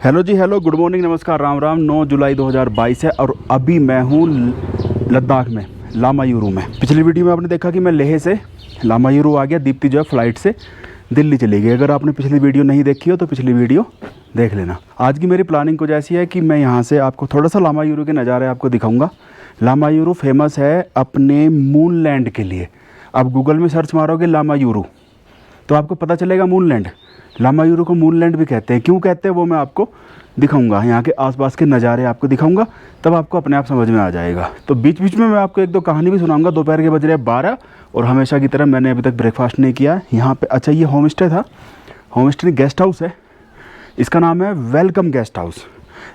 Hello जी, hello, good morning, नमस्कार, राम राम। 9 जुलाई 2022 है और अभी मैं हूँ लद्दाख में, लामायुरू में। पिछली वीडियो में आपने देखा कि मैं लेह से लामायुरू आ गया। दीप्ति जो है फ़्लाइट से दिल्ली चली गई। अगर आपने पिछली वीडियो नहीं देखी हो तो पिछली वीडियो देख लेना। आज की मेरी प्लानिंग कुछ ऐसी है कि मैं यहाँ से आपको थोड़ा सा लामायुरू के नज़ारे आपको दिखाऊँगा। लामायुरू फेमस है अपने मून लैंड के लिए। आप गूगल में सर्च मारोगे लामायुरू तो आपको पता चलेगा मून लैंड। लामायुरू को मून लैंड भी कहते हैं। क्यों कहते हैं वो मैं आपको दिखाऊंगा। यहाँ के आसपास के नज़ारे आपको दिखाऊंगा, तब आपको अपने आप समझ में आ जाएगा। तो बीच बीच में मैं आपको एक दो कहानी भी सुनाऊंगा। दोपहर के बज रहे 12 और हमेशा की तरह मैंने अभी तक ब्रेकफास्ट नहीं किया है यहाँ पे। अच्छा, ये होम स्टे था, होम स्टे गेस्ट हाउस है। इसका नाम है वेलकम गेस्ट हाउस।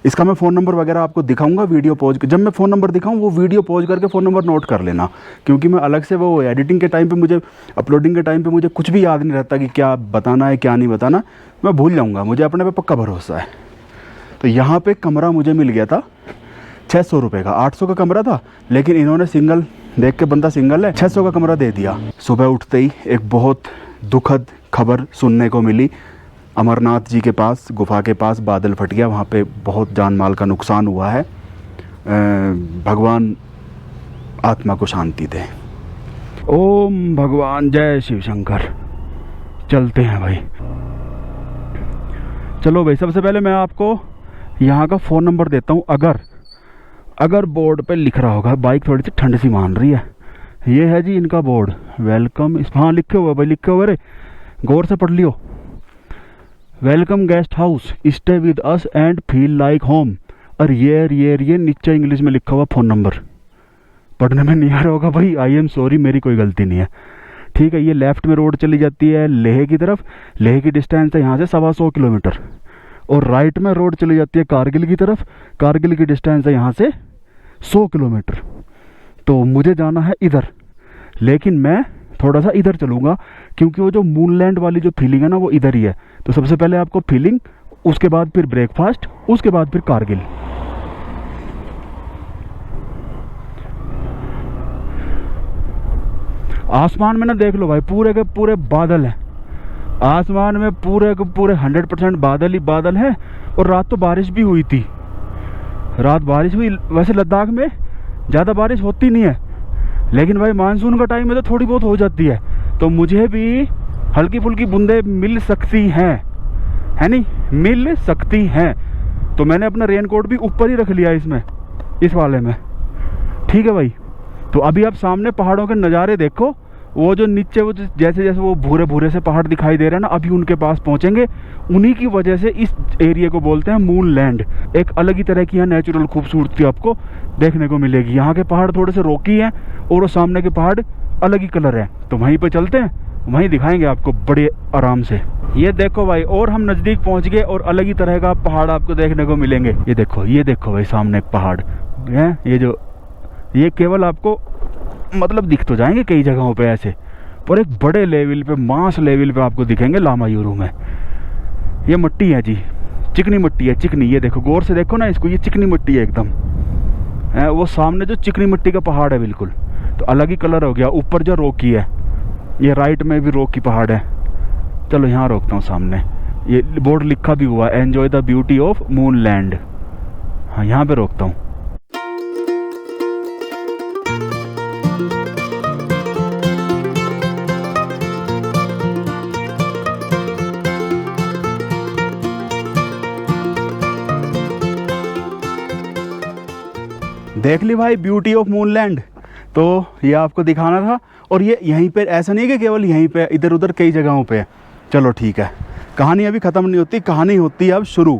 इसका मैं फ़ोन नंबर वगैरह आपको दिखाऊंगा वीडियो पॉज। जब मैं फ़ोन नंबर दिखाऊं वो वीडियो पॉज करके फ़ोन नंबर नोट कर लेना, क्योंकि मैं अलग से वो एडिटिंग के टाइम पे मुझे, अपलोडिंग के टाइम पे मुझे कुछ भी याद नहीं रहता कि क्या बताना है क्या नहीं बताना। मैं भूल जाऊंगा, मुझे अपने पे पक्का भरोसा है। तो यहाँ पे कमरा मुझे मिल गया था 600 रुपये का। 800 का कमरा था, लेकिन इन्होंने सिंगल देख के, बंदा सिंगल है, 600 का कमरा दे दिया। सुबह उठते ही एक बहुत दुखद खबर सुनने को मिली। अमरनाथ जी के पास, गुफा के पास बादल फट गया। वहाँ पे बहुत जान माल का नुकसान हुआ है। भगवान आत्मा को शांति दे। ओम भगवान, जय शिव शंकर। चलते हैं भाई, चलो भाई। सबसे पहले मैं आपको यहाँ का फ़ोन नंबर देता हूँ। अगर बोर्ड पे लिख रहा होगा, बाइक थोड़ी सी ठंड सी मान रही है। ये है जी इनका बोर्ड, वेलकम। इस हाँ लिखे हुए भाई, लिखे हुए रे, गौर से पढ़ लियो। Welcome guest house, stay with us and feel like home. और ये नीचे इंग्लिश में लिखा हुआ फ़ोन नंबर। पढ़ने में नहीं आ रहा होगा भाई, आई एम सॉरी, मेरी कोई गलती नहीं है। ठीक है, ये लेफ़्ट में रोड चली जाती है लेह की तरफ। लेह की डिस्टेंस है यहाँ से 125 किलोमीटर। और राइट में रोड चली जाती है कारगिल की तरफ। कारगिल की डिस्टेंस है यहाँ से 100 किलोमीटर। तो मुझे जाना है इधर, लेकिन मैं थोड़ा सा इधर चलूँगा, क्योंकि वो जो मूनलैंड वाली जो फीलिंग है ना, वो इधर ही है। तो सबसे पहले आपको फीलिंग, उसके बाद फिर ब्रेकफास्ट, उसके बाद फिर कारगिल। आसमान में ना देख लो भाई, पूरे के पूरे बादल हैं। आसमान में पूरे के पूरे 100% बादल ही बादल है। और रात तो बारिश भी हुई थी, रात बारिश हुई। वैसे लद्दाख में ज़्यादा बारिश होती नहीं है, लेकिन भाई मानसून का टाइम में तो थोड़ी बहुत हो जाती है। तो मुझे भी हल्की फुल्की बूंदें मिल सकती हैं, है नहीं, मिल सकती हैं। तो मैंने अपना रेनकोट भी ऊपर ही रख लिया इसमें, इस वाले में। ठीक है भाई। तो अभी आप सामने पहाड़ों के नज़ारे देखो। वो जो नीचे वो जैसे जैसे वो भूरे भूरे से पहाड़ दिखाई दे रहे हैं ना, अभी उनके पास पहुंचेंगे। उन्हीं की वजह से इस एरिया को बोलते हैं मून लैंड। एक अलग ही तरह की यहाँ नेचुरल खूबसूरती आपको देखने को मिलेगी। यहाँ के पहाड़ थोड़े से रोकी हैं और वो सामने के पहाड़ अलग ही कलर है। तो वहीं पर चलते हैं, वहीं दिखाएंगे आपको बड़े आराम से। ये देखो भाई, और हम नज़दीक पहुँच गए और अलग ही तरह का पहाड़ आपको देखने को मिलेंगे। ये देखो भाई, सामने एक पहाड़ है। ये केवल आपको मतलब दिख तो जाएंगे कई जगहों पे ऐसे, पर एक बड़े लेवल पे, मास लेवल पे आपको दिखेंगे लामायुरू में। ये मिट्टी है जी, चिकनी मिट्टी है, चिकनी। ये देखो, गौर से देखो ना इसको, ये चिकनी मिट्टी है एकदम। वो सामने जो चिकनी मिट्टी का पहाड़ है बिल्कुल, तो अलग ही कलर हो गया। ऊपर जो रोकी है, ये राइट में भी रोकी पहाड़ है। चलो यहाँ रोकता हूँ सामने, ये बोर्ड लिखा भी हुआ है, enjoy the beauty of moon land. हाँ, यहाँ पे रोकता हूँ। देख ली भाई ब्यूटी ऑफ मूनलैंड। तो ये आपको दिखाना था। और ये यहीं पे, ऐसा नहीं कि केवल यहीं पे, इधर उधर कई जगहों पे है। चलो ठीक है, कहानी अभी ख़त्म नहीं होती, कहानी होती है अब शुरू।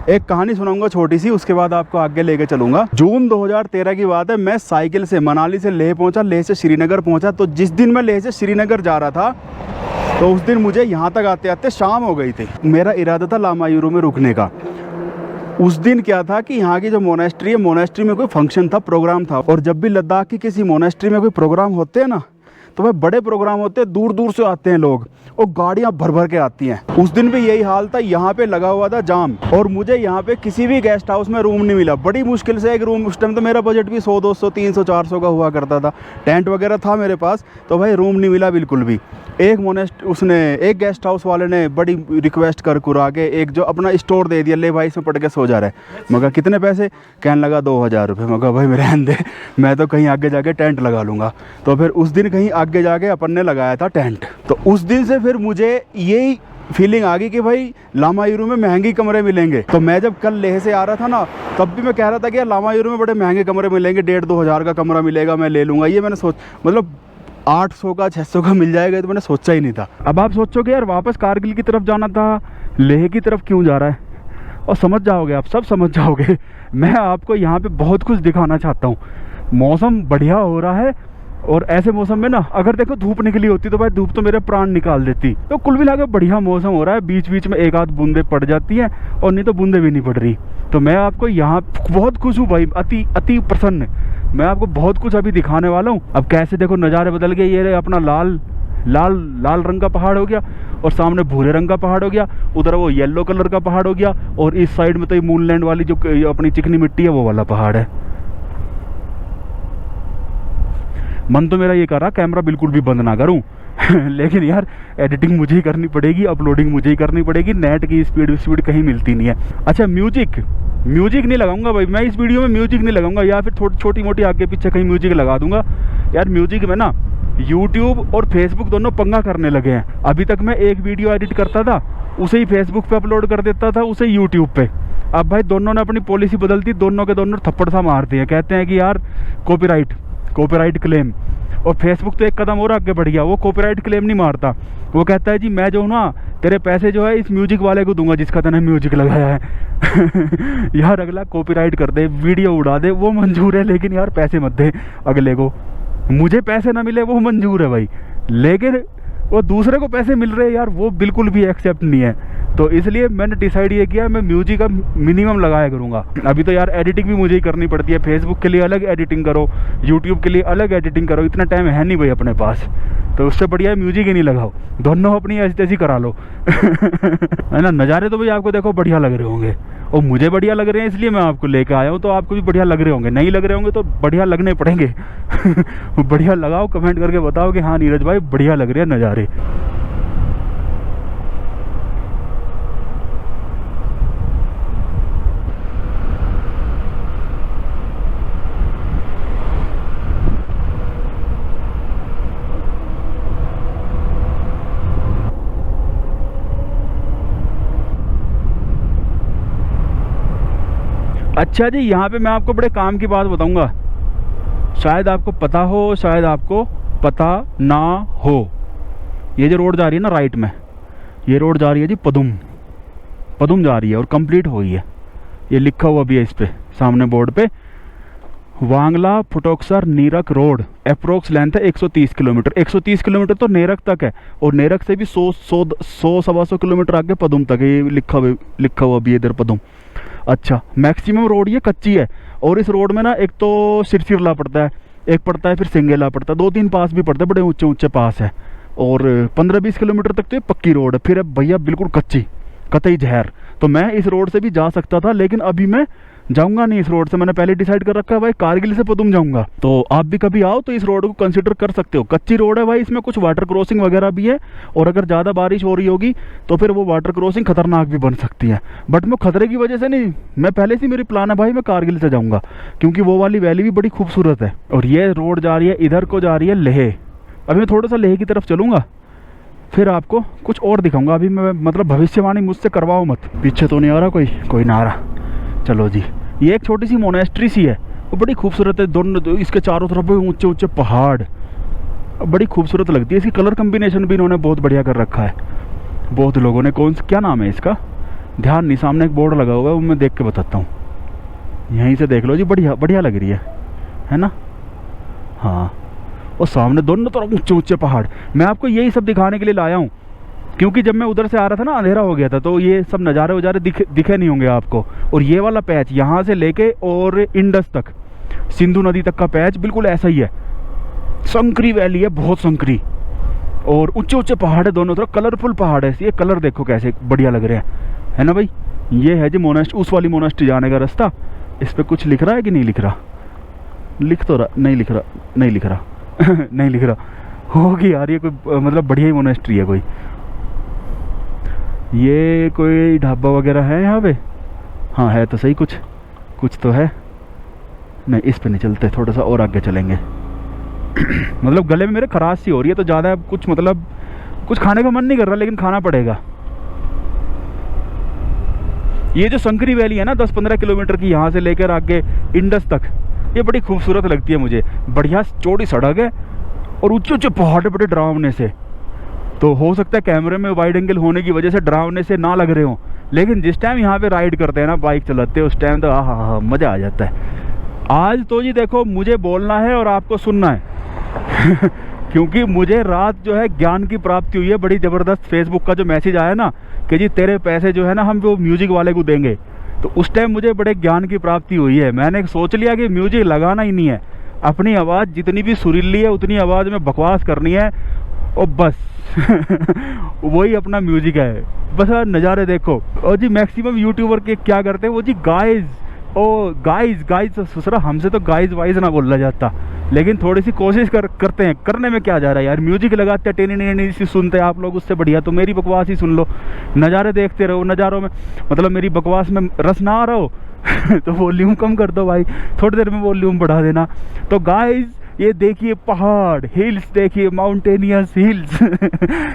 एक कहानी सुनाऊंगा छोटी सी, उसके बाद आपको आगे लेके चलूँगा। जून 2013 की बात है। मैं साइकिल से मनाली से लेह पहुँचा, लेह से श्रीनगर पहुँचा। तो जिस दिन मैं लेह से श्रीनगर जा रहा था, तो उस दिन मुझे यहाँ तक आते आते शाम हो गई थी। मेरा इरादा था लामायुरू में रुकने का। उस दिन क्या था कि यहाँ की जो मोनेस्ट्री है, मोनेस्ट्री में कोई फंक्शन था, प्रोग्राम था। और जब भी लद्दाख की किसी मोनेस्ट्री में कोई प्रोग्राम होते हैं ना, तो भाई बड़े प्रोग्राम होते हैं, दूर दूर से आते हैं लोग और गाड़ियां भर भर के आती हैं। उस दिन भी यही हाल था, यहाँ पे लगा हुआ था जाम और मुझे यहाँ पे किसी भी गेस्ट हाउस में रूम नहीं मिला। बड़ी मुश्किल से एक रूम, उस टाइम तो मेरा बजट भी 100, 200, 300, 400 का हुआ करता था, टेंट वगैरह था मेरे पास, तो भाई रूम नहीं मिला बिल्कुल भी। एक गेस्ट हाउस वाले ने बड़ी रिक्वेस्ट कर कुरा के एक जो अपना स्टोर दे दिया, ले भाई इसमें पड़ के सो जा रहा है। मगर कितने पैसे? कहने लगा 2000 रुपये। मगर भाई मेरे रहने दे, मैं तो कहीं आगे जाके टेंट लगा लूँगा। तो फिर उस दिन कहीं आगे जाके अपन ने लगाया था टेंट। तो उस दिन से फिर मुझे यही फीलिंग आ गई कि भाई लामायुरू में महंगी कमरे मिलेंगे। तो मैं जब कल लेह से आ रहा था ना, तब भी मैं कह रहा था कि यार लामायुरू में बड़े महंगे कमरे मिलेंगे, 1,500-2 हज़ार का कमरा मिलेगा, मैं ले लूँगा। ये मैंने मतलब 800 का 600 का मिल जाएगा, तो मैंने सोचा ही नहीं था। अब आप सोचोगे यार वापस कारगिल की तरफ जाना था, लेह की तरफ क्यों जा रहा है? और समझ जाओगे, आप सब समझ जाओगे। मैं आपको यहाँ पे बहुत कुछ दिखाना चाहता हूँ। मौसम बढ़िया हो रहा है और ऐसे मौसम में ना अगर देखो धूप निकली होती तो भाई धूप तो मेरे प्राण निकाल देती। तो कुल मिला के बढ़िया मौसम हो रहा है, बीच बीच में एक आध बूंदे पड़ जाती हैं और नहीं तो बूंदे भी नहीं पड़ रही। तो मैं आपको यहाँ बहुत खुश हूँ भाई, अति अति प्रसन्न। मैं आपको बहुत कुछ अभी दिखाने वाला हूँ। अब कैसे देखो नज़ारे बदल गए। ये अपना लाल रंग का पहाड़ हो गया और सामने भूरे रंग का पहाड़ हो गया, उधर वो येलो कलर का पहाड़ हो गया और इस साइड में तो ये मूनलैंड वाली जो अपनी चिकनी मिट्टी है वो वाला पहाड़ है। मन तो मेरा ये कर रहा कैमरा बिल्कुल भी बंद ना करूं लेकिन यार एडिटिंग मुझे ही करनी पड़ेगी, अपलोडिंग मुझे ही करनी पड़ेगी, नेट की स्पीड कहीं मिलती नहीं है। अच्छा म्यूजिक नहीं लगाऊंगा भाई मैं इस वीडियो में, म्यूजिक नहीं लगाऊंगा, या फिर थोड़ी छोटी मोटी आगे पीछे कहीं म्यूजिक लगा दूंगा। यार म्यूजिक में ना यूट्यूब और फेसबुक दोनों पंगा करने लगे हैं। अभी तक मैं एक वीडियो एडिट करता था, उसे ही फेसबुक पे अपलोड कर देता था, उसे यूट्यूब पे। अब भाई दोनों ने अपनी पॉलिसी बदल दी, दोनों के दोनों थप्पड़ सा मारते हैं, कहते हैं कि यार कॉपीराइट क्लेम। और फेसबुक तो एक कदम और आगे बढ़ गया, वो कॉपीराइट क्लेम नहीं मारता, वो कहता है जी मैं जो हूँ ना तेरे पैसे जो है इस म्यूजिक वाले को दूंगा जिसका तूने म्यूजिक लगाया है यार अगला कॉपीराइट कर दे, वीडियो उड़ा दे, वो मंजूर है, लेकिन यार पैसे मत दे अगले को। मुझे पैसे ना मिले वो मंजूर है भाई, लेकिन वो दूसरे को पैसे मिल रहे हैं यार, वो बिल्कुल भी एक्सेप्ट नहीं है। तो इसलिए मैंने डिसाइड ये किया मैं म्यूजिक का मिनिमम लगाया करूँगा। अभी तो यार एडिटिंग भी मुझे ही करनी पड़ती है, फेसबुक के लिए अलग एडिटिंग करो, यूट्यूब के लिए अलग एडिटिंग करो, इतना टाइम है नहीं भाई अपने पास। तो उससे बढ़िया म्यूजिक ही नहीं लगाओ, दोनों अपनी ऐसी तैसी करा लो है ना। नज़ारे तो भाई आपको देखो बढ़िया लग रहे होंगे और मुझे बढ़िया लग रहे हैं, इसलिए मैं आपको लेके आया हूँ। तो आपको भी बढ़िया लग रहे होंगे, नहीं लग रहे होंगे तो बढ़िया लगने पड़ेंगे बढ़िया लगाओ, कमेंट करके बताओ कि हाँ नीरज भाई बढ़िया लग रहे हैं नज़ारे। अच्छा जी, यहाँ पे मैं आपको बड़े काम की बात बताऊंगा, शायद आपको पता हो शायद आपको पता ना हो। ये जो रोड जा रही है ना राइट में, ये रोड जा रही है जी पदुम जा रही है और कंप्लीट हो गई है। ये लिखा हुआ भी है इस पे सामने बोर्ड पे, वांगला फुटोक्सर नीरक रोड, अप्रोक्स लेंथ है 130 किलोमीटर। 130 किलोमीटर तो नेरक तक है और नेरक से भी 100-125 किलोमीटर आगे पदुम तक है। ये लिखा हुआ भी इधर पदुम। अच्छा मैक्सिमम रोड ये कच्ची है और इस रोड में ना एक तो सिरसिरला पड़ता है, एक पड़ता है फिर सिंगेला पड़ता है, 2-3 पास भी पड़ते हैं, बड़े ऊंचे पास है और 15-20 किलोमीटर तक तो ये पक्की रोड है। फिर भैया बिल्कुल कच्ची, कतई जहर। तो मैं इस रोड से भी जा सकता था, लेकिन अभी मैं जाऊंगा नहीं इस रोड से, मैंने पहले डिसाइड कर रखा है भाई कारगिल से पदुम जाऊंगा। तो आप भी कभी आओ तो इस रोड को कंसिडर कर सकते हो। कच्ची रोड है भाई, इसमें कुछ वाटर क्रॉसिंग वगैरह भी है और अगर ज़्यादा बारिश हो रही होगी तो फिर वो वाटर क्रॉसिंग खतरनाक भी बन सकती है। बट मैं खतरे की वजह से नहीं, मैं पहले से मेरी प्लान है भाई मैं कारगिल से जाऊँगा, क्योंकि वो वाली वैली भी बड़ी खूबसूरत है। और ये रोड जा रही है इधर को, जा रही है लेह। अभी मैं थोड़ा सा लेह की तरफ चलूँगा, फिर आपको कुछ और दिखाऊंगा। अभी मैं मतलब भविष्यवाणी मुझसे करवाओ मत। पीछे तो नहीं आ रहा कोई ना आ रहा। चलो जी, ये एक छोटी सी मोनेस्ट्री सी है, वो बड़ी खूबसूरत है। दोनों इसके चारों तरफ ऊंचे ऊंचे पहाड़, बड़ी खूबसूरत लगती है। इसकी कलर कम्बिनेशन भी इन्होंने बहुत बढ़िया कर रखा है बहुत लोगों ने। क्या नाम है इसका ध्यान नहीं, सामने एक बोर्ड लगा हुआ है वो मैं देख के बताता हूँ। यहीं से देख लो जी, बढ़िया लग रही है ना। हाँ, और सामने दोनों तरफ ऊंचे ऊंचे पहाड़। मैं आपको यही सब दिखाने के लिए लाया हूँ, क्योंकि जब मैं उधर से आ रहा था ना अंधेरा हो गया था, तो ये सब नज़ारे वजारे दिखे नहीं होंगे आपको। और ये वाला पैच यहाँ से लेके और इंडस तक, सिंधु नदी तक का पैच बिल्कुल ऐसा ही है, संकरी वैली है, बहुत संकरी, और ऊंचे ऊंचे पहाड़ है दोनों तरफ, कलरफुल पहाड़ है। ये कलर देखो कैसे बढ़िया लग रहे हैं, है ना भाई। ये है जी मोनास्ट्री, उस वाली मोनास्ट्री जाने का रास्ता। इस पे कुछ लिख रहा है कि नहीं लिख रहा? लिख तो रहा, नहीं लिख रहा, नहीं लिख रहा नहीं लिख रहा होगी यार। ये कोई मतलब बढ़िया ही मोनास्ट्री है कोई। ये कोई ढाबा वगैरह है यहाँ पे? हाँ है तो सही, कुछ तो है। नहीं इस पे नहीं चलते, थोड़ा सा और आगे चलेंगे मतलब गले में मेरे खराश सी हो रही है तो ज़्यादा कुछ मतलब कुछ खाने का मन नहीं कर रहा, लेकिन खाना पड़ेगा। ये जो संकरी वैली है ना 10-15 किलोमीटर की, यहाँ से लेकर आगे इंडस तक, ये बड़ी खूबसूरत लगती है मुझे। बढ़िया चौड़ी सड़क है और ऊंचे ऊंचे पहाड़ बड़े डरावने से। तो हो सकता है कैमरे में वाइड एंगल होने की वजह से डरावने से ना लग रहे हो, लेकिन जिस टाइम यहाँ पे राइड करते हैं ना, बाइक चलाते हैं, उस टाइम तो हाँ मज़ा आ जाता है। आज तो जी देखो मुझे बोलना है और आपको सुनना है क्योंकि मुझे रात जो है ज्ञान की प्राप्ति हुई है बड़ी ज़बरदस्त। फेसबुक का जो मैसेज आया ना कि जी तेरे पैसे जो है ना हम वो म्यूजिक वाले को देंगे, तो उस टाइम मुझे बड़े ज्ञान की प्राप्ति हुई है। मैंने सोच लिया कि म्यूजिक लगाना ही नहीं है, अपनी आवाज़ जितनी भी सुरीली है उतनी आवाज़ में बकवास करनी है और बस वही अपना म्यूजिक है। बस नज़ारे देखो। और जी मैक्सिमम यूट्यूबर के क्या करते हैं वो जी गाइज, ओ गाइज ससुरा, हमसे तो गाइज वाइज ना बोला जाता, लेकिन थोड़ी सी कोशिश करते हैं। करने में क्या जा रहा है यार, म्यूजिक लगाते हैं, टेनी सी सुनते हैं आप लोग, उससे बढ़िया तो मेरी बकवास ही सुन लो, नज़ारे देखते रहो। नज़ारों में मतलब मेरी बकवास में रस ना आ रहा हो तो वॉल्यूम कम कर दो भाई, थोड़ी देर में वॉल्यूम बढ़ा देना। तो गाइज ये देखिए पहाड़, हिल्स देखिए, माउंटेनियस हिल्स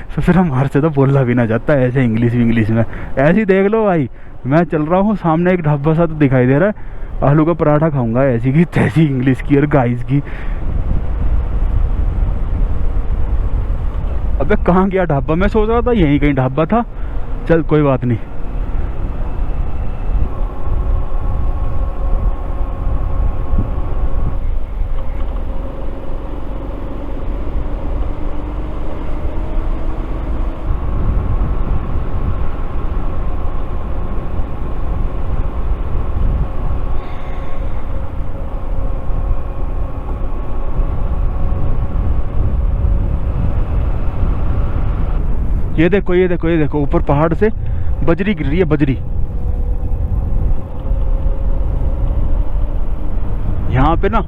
ससुरा हमारे से तो बोलना भी ना जाता है ऐसे इंग्लिश में। ऐसे ही देख लो भाई, मैं चल रहा हूँ, सामने एक ढाबा सा तो दिखाई दे रहा है, आलू का पराठा खाऊंगा, ऐसी की तैसी इंग्लिश की और गाइस की। अबे कहाँ गया ढाबा? मैं सोच रहा था यहीं कहीं ढाबा था। चल कोई बात नहीं। ये देखो ऊपर पहाड़ से बजरी गिर रही है, बजरी। यहाँ पे ना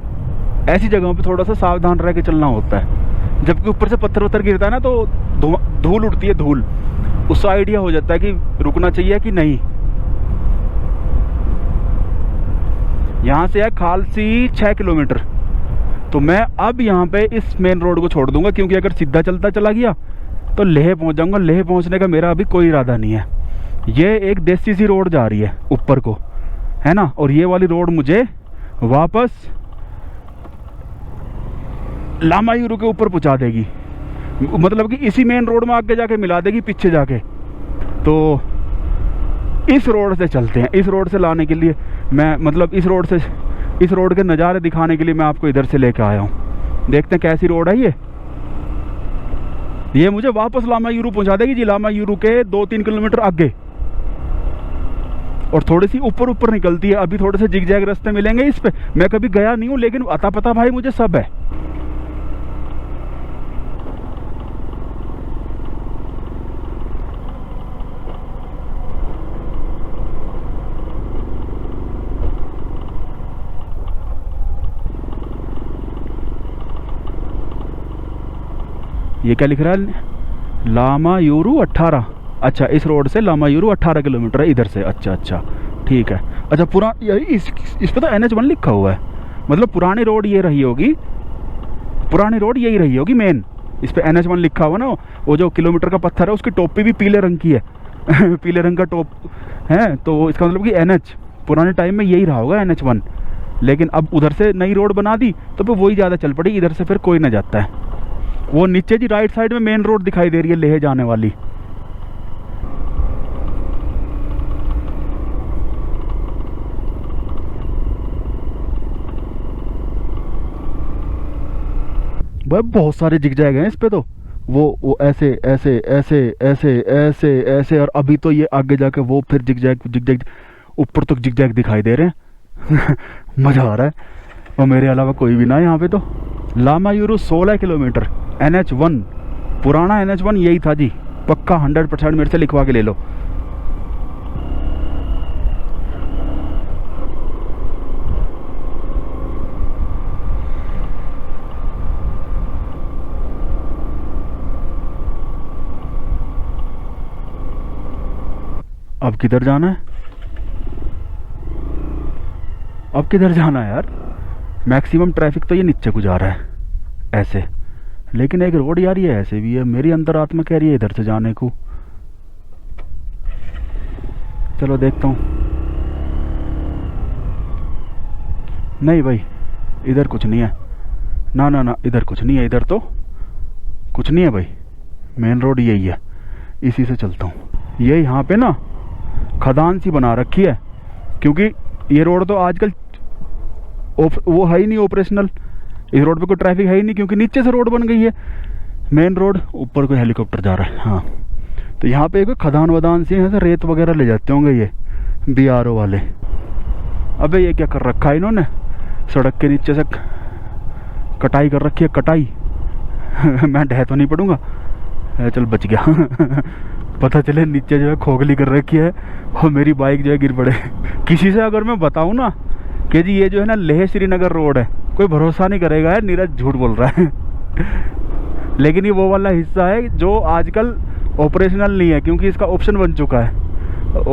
ऐसी जगहों पे थोड़ा सा सावधान रह के चलना होता है, जबकि ऊपर से पत्थर वत्थर गिरता है ना तो धूल उड़ती है, धूल, उससे आइडिया हो जाता है कि रुकना चाहिए कि नहीं। यहाँ से है खालसी 6 किलोमीटर। तो मैं अब यहाँ पे इस मेन रोड को छोड़ दूंगा, क्योंकि अगर सीधा चलता चला गया तो लेह पहुँच जाऊँगा। लेह पहुँचने का मेरा अभी कोई इरादा नहीं है। ये एक देसी सी रोड जा रही है ऊपर को, है ना, और ये वाली रोड मुझे वापस लामायूरू के ऊपर पहुँचा देगी, मतलब कि इसी मेन रोड में आगे जाके मिला देगी पीछे जाके। तो इस रोड से चलते हैं। इस रोड से लाने के लिए मैं मतलब इस रोड के नज़ारे दिखाने के लिए मैं आपको इधर से लेकर आया हूँ। देखते हैं कैसी रोड है ये मुझे वापस लामायूरू पहुंचा देगी जी, लामायूरू के 2-3 किलोमीटर आगे, और थोड़ी सी ऊपर निकलती है। अभी थोड़े से जिग जैग रास्ते मिलेंगे इस पे, मैं कभी गया नहीं हूँ, लेकिन अता पता भाई मुझे सब है। ये क्या लिख रहा है? लामायूरू 18। अच्छा, इस रोड से लामायूरू 18 किलोमीटर है इधर से। अच्छा ठीक है। अच्छा इस पे तो NH1 लिखा हुआ है, मतलब पुरानी रोड ये रही होगी, पुरानी रोड यही रही होगी मेन। इस पे NH1 लिखा हुआ ना, वो जो किलोमीटर का पत्थर है उसकी टोपी भी पीले रंग की है पीले रंग का टोप है, तो इसका मतलब कि NH पुराने टाइम में यही रहा होगा, NH1। लेकिन अब उधर से नई रोड बना दी तो फिर वही ज़्यादा चल पड़ी, इधर से फिर कोई ना जाता है। वो नीचे जी राइट साइड में मेन रोड दिखाई दे रही है लेह जाने वाली। भाई बहुत सारे जिग जाएगा हैं इस पे तो, वो ऐसे ऐसे ऐसे ऐसे ऐसे ऐसे, और अभी तो ये आगे जाके वो फिर जिग जैग ऊपर तक जिग जैग दिखाई दे रहे हैं मज़ा आ रहा है। और मेरे अलावा कोई भी ना यहाँ पे तो लामायूरू 16 किलोमीटर, NH1 पुराना NH1 यही था जी, पक्का 100% मेरे से लिखवा के ले लो। अब किधर जाना है? अब किधर जाना है यार? मैक्सिमम ट्रैफिक तो ये नीचे को जा रहा है ऐसे, लेकिन एक रोड यार ये ऐसे भी है। मेरी अंदर आत्मा कह रही है इधर से जाने को। चलो देखता हूँ। नहीं भाई, इधर कुछ नहीं है। ना ना ना, इधर कुछ नहीं है, इधर तो कुछ नहीं है भाई। मेन रोड यही है, इसी से चलता हूँ। ये यहाँ पे ना खदान सी बना रखी है, क्योंकि ये रोड तो आजकल वो है ही नहीं ऑपरेशनल। इस रोड पे कोई ट्रैफिक है ही नहीं, क्योंकि नीचे से रोड बन गई है मेन रोड। ऊपर कोई हेलीकॉप्टर जा रहा है। हाँ, तो यहाँ पे कोई खदान वदान सी है, रेत वगैरह ले जाते होंगे ये BRO वाले। अबे ये क्या कर रखा है इन्होंने, सड़क के नीचे से कटाई कर रखी है, कटाई। मैं ढह तो नहीं पड़ूंगा? चल बच गया। पता चले नीचे जो है खोखली कर रखी है और मेरी बाइक जो है गिर पड़े। किसी से अगर मैं बताऊं ना कि जी ये जो है ना लेह श्रीनगर रोड है, कोई भरोसा नहीं करेगा यार, नीरज झूठ बोल रहा है। लेकिन ये वो वाला हिस्सा है जो आजकल ऑपरेशनल नहीं है, क्योंकि इसका ऑप्शन बन चुका है।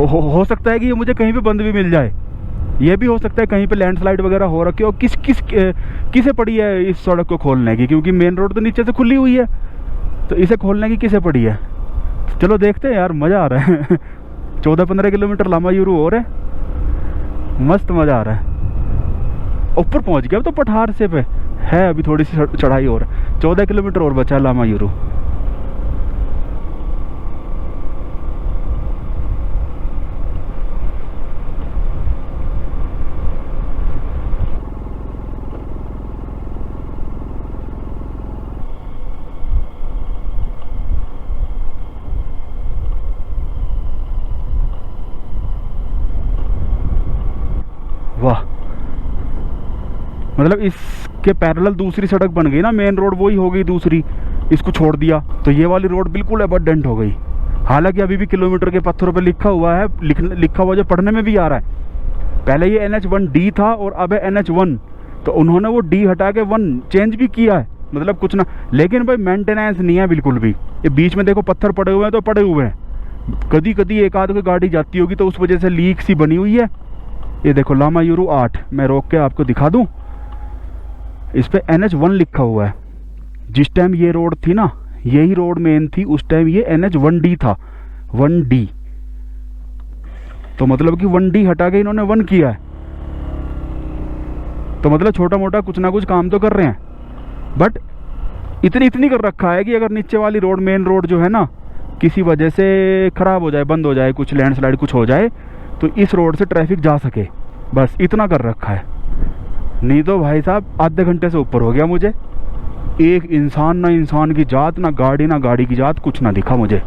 हो सकता है कि ये मुझे कहीं पे बंद भी मिल जाए। ये भी हो सकता है कहीं पे लैंडस्लाइड वगैरह हो रखी हो। किसे पड़ी है इस सड़क को खोलने की, क्योंकि मेन रोड तो नीचे से खुली हुई है, तो इसे खोलने की किसे पड़ी है? चलो देखते हैं यार, मज़ा आ रहा है। 14-15 किलोमीटर लामायूरू और है, मस्त मज़ा आ रहा है। ऊपर पहुंच गया अब तो पठार से पे है, अभी थोड़ी सी चढ़ाई और 14 किलोमीटर और बचा है लामायूरू। वाह, मतलब इसके पैरेलल दूसरी सड़क बन गई ना, मेन रोड वही हो गई दूसरी, इसको छोड़ दिया तो ये वाली रोड बिल्कुल अबंडेंट हो गई। हालांकि अभी भी किलोमीटर के पत्थरों पे लिखा हुआ है, लिखा हुआ जो पढ़ने में भी आ रहा है। पहले ये NH1D था और अब है NH1, तो उन्होंने वो D हटा के 1 चेंज भी किया है, मतलब कुछ ना। लेकिन भाई मेंटेनेंस नहीं है बिल्कुल भी। ये बीच में देखो पत्थर पड़े हुए हैं तो पड़े हुए हैं, कभी कभी एक आध कोई गाड़ी जाती होगी तो उस वजह से लीक सी बनी हुई है। ये देखो लामायूरू 8, मैं रोक के आपको दिखा दूं, इस पे NH1 लिखा हुआ है। जिस टाइम ये रोड थी ना, यही रोड मेन थी, उस टाइम ये NH1D था, 1D। तो मतलब कि 1D हटा के इन्होंने 1 किया है, तो मतलब छोटा मोटा कुछ ना कुछ काम तो कर रहे हैं। बट इतनी कर रखा है कि अगर नीचे वाली रोड, मेन रोड जो है ना, किसी वजह से ख़राब हो जाए, बंद हो जाए, कुछ लैंडस्लाइड कुछ हो जाए, तो इस रोड से ट्रैफिक जा सके, बस इतना कर रखा है। नहीं तो भाई साहब आधे घंटे से ऊपर हो गया मुझे, एक इंसान, ना इंसान की जात, ना गाड़ी की जात, कुछ ना दिखा मुझे।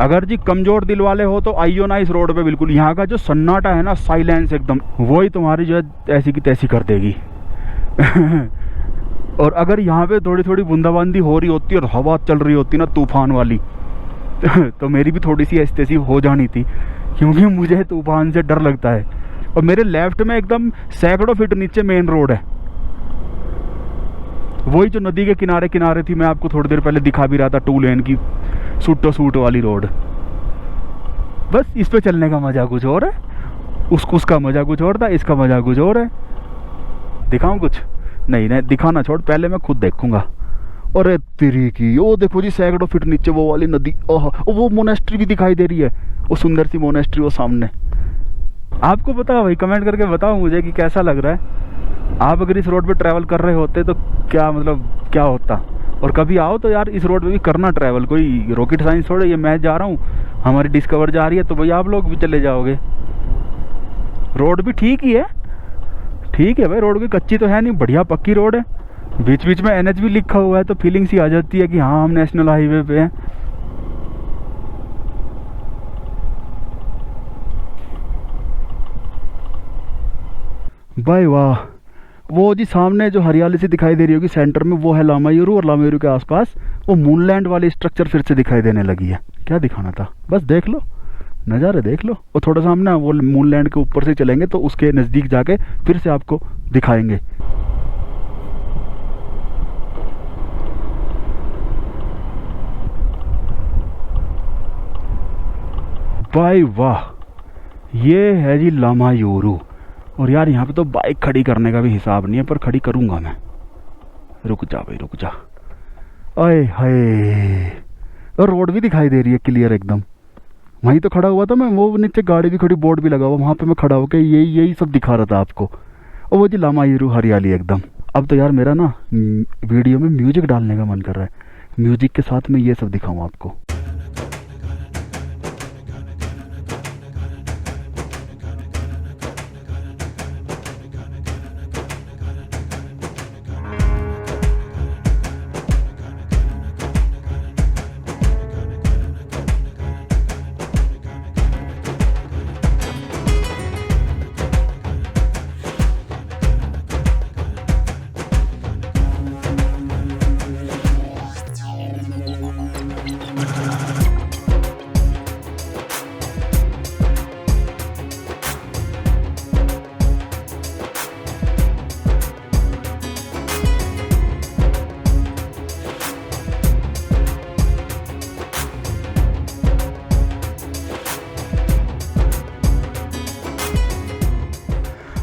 अगर जी कमज़ोर दिल वाले हो तो आइयो ना इस रोड पे बिल्कुल। यहाँ का जो सन्नाटा है ना, साइलेंस एकदम, वही तुम्हारी जो है ऐसी की तैसी कर देगी। और अगर यहाँ पे थोड़ी थोड़ी बूंदाबांदी हो रही होती और हवा चल रही होती ना तूफान वाली, तो मेरी भी थोड़ी सी ऐसी तैसी हो जानी थी, क्योंकि मुझे तूफान से डर लगता है। और मेरे लेफ्ट में एकदम सैकड़ों फीट नीचे मेन रोड है, वही जो नदी के किनारे थी, मैं आपको थोड़ी देर पहले दिखा भी रहा था, 2 लेन की सूट वाली रोड। बस इस पे चलने का मजा कुछ और है, उसका मजा कुछ और था, इसका मजा कुछ और है। दिखाऊं कुछ? नहीं, दिखाना छोड़, पहले मैं खुद देखूंगा। अरे तेरी की, ओ देखो जी सैकड़ों फीट नीचे वो वाली नदी, ओह वो मोनेस्ट्री भी दिखाई दे रही है, वो सुंदर सी मोनेस्ट्री वो सामने। आपको बताओ भाई, कमेंट करके बताओ मुझे कि कैसा लग रहा है। आप अगर इस रोड पे ट्रैवल कर रहे होते तो क्या मतलब क्या होता। और कभी आओ तो यार इस रोड पे भी करना ट्रैवल, कोई रॉकेट साइंस थोड़े, ये मैं जा रहा हूँ, हमारी डिस्कवर जा रही है, तो भाई आप लोग भी चले जाओगे। रोड भी ठीक ही है, ठीक है भाई, रोड भी कच्ची तो है नहीं, बढ़िया पक्की रोड है। बीच बीच में NH भी लिखा हुआ है, तो फीलिंग सी आ जाती है कि हाँ हम नेशनल हाईवे पे हैं। भाई वाह, वो जी सामने जो हरियाली सी दिखाई दे रही होगी सेंटर में, वो है लामायुरु, और लामायुरु के आसपास वो मूनलैंड वाली स्ट्रक्चर फिर से दिखाई देने लगी है। क्या दिखाना था, बस देख लो नज़ारे देख लो। और थोड़ा सा हम ना वो मूनलैंड के ऊपर से चलेंगे तो उसके नज़दीक जाके फिर से आपको दिखाएंगे। भाई वाह, ये है जी लामायुरु। और यार यहाँ पे तो बाइक खड़ी करने का भी हिसाब नहीं है, पर खड़ी करूँगा मैं। रुक जा भाई रुक जा। अरे हाय, और रोड भी दिखाई दे रही है क्लियर एकदम। वहीं तो खड़ा हुआ था मैं, वो नीचे गाड़ी भी खड़ी, बोर्ड भी लगा हुआ, वहाँ पे मैं खड़ा होकर यही सब दिखा रहा था आपको। और वो जी लामायुरु हरियाली एकदम। अब तो यार मेरा ना वीडियो में म्यूजिक डालने का मन कर रहा है, म्यूजिक के साथ में ये सब दिखाऊँ आपको।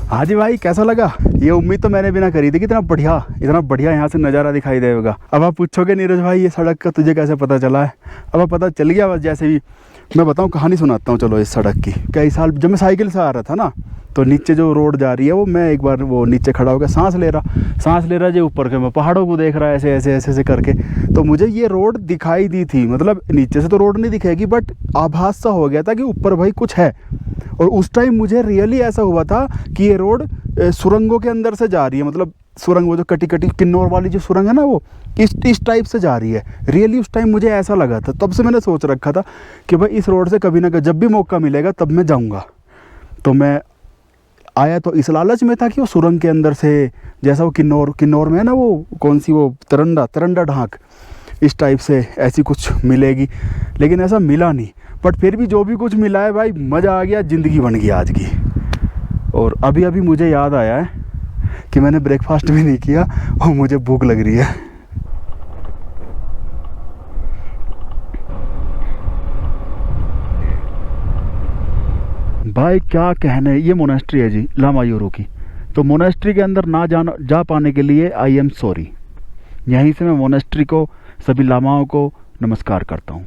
हाँ जी भाई, कैसा लगा? ये उम्मीद तो मैंने भी ना करी थी कि इतना बढ़िया यहाँ से नज़ारा दिखाई देगा। अब आप पूछोगे नीरज भाई ये सड़क का तुझे कैसे पता चला है? अब आप पता चल गया। बस जैसे भी मैं बताऊँ, कहानी सुनाता हूँ चलो इस सड़क की। कई साल जब मैं साइकिल से आ रहा था ना, तो नीचे जो रोड जा रही है वो, मैं एक बार वो नीचे खड़ा होकर सांस ले रहा जो ऊपर के, मैं पहाड़ों को देख रहा ऐसे करके। तो मुझे ये रोड दिखाई दी थी, मतलब नीचे से तो रोड नहीं दिखेगी, बट आभास सा हो गया था कि ऊपर भाई कुछ है। और उस टाइम मुझे रियली ऐसा हुआ था कि ये रोड सुरंगों के अंदर से जा रही है, मतलब सुरंग, वो जो कटी किन्नौर वाली जो सुरंग है ना, वो इस टाइप से जा रही है। रियली उस टाइम मुझे ऐसा लगा था। तब से मैंने सोच रखा था कि भाई इस रोड से कभी ना कभी जब भी मौका मिलेगा तब मैं जाऊँगा। तो मैं आया तो इस लालच में था कि वो सुरंग के अंदर से, जैसा वो किन्नौर में है ना, वो कौन सी वो तरंडा ढांक, इस टाइप से ऐसी कुछ मिलेगी, लेकिन ऐसा मिला नहीं। बट फिर भी जो भी कुछ मिला है भाई, मज़ा आ गया, ज़िंदगी बन गई आज की। और अभी मुझे याद आया है कि मैंने ब्रेकफास्ट भी नहीं किया और मुझे भूख लग रही है। भाई क्या कहने, ये मोनेस्ट्री है जी लामायुरु की। तो मोनेस्ट्री के अंदर ना जा पाने के लिए आई एम सॉरी। यहीं से मैं मोनेस्ट्री को, सभी लामाओं को नमस्कार करता हूँ।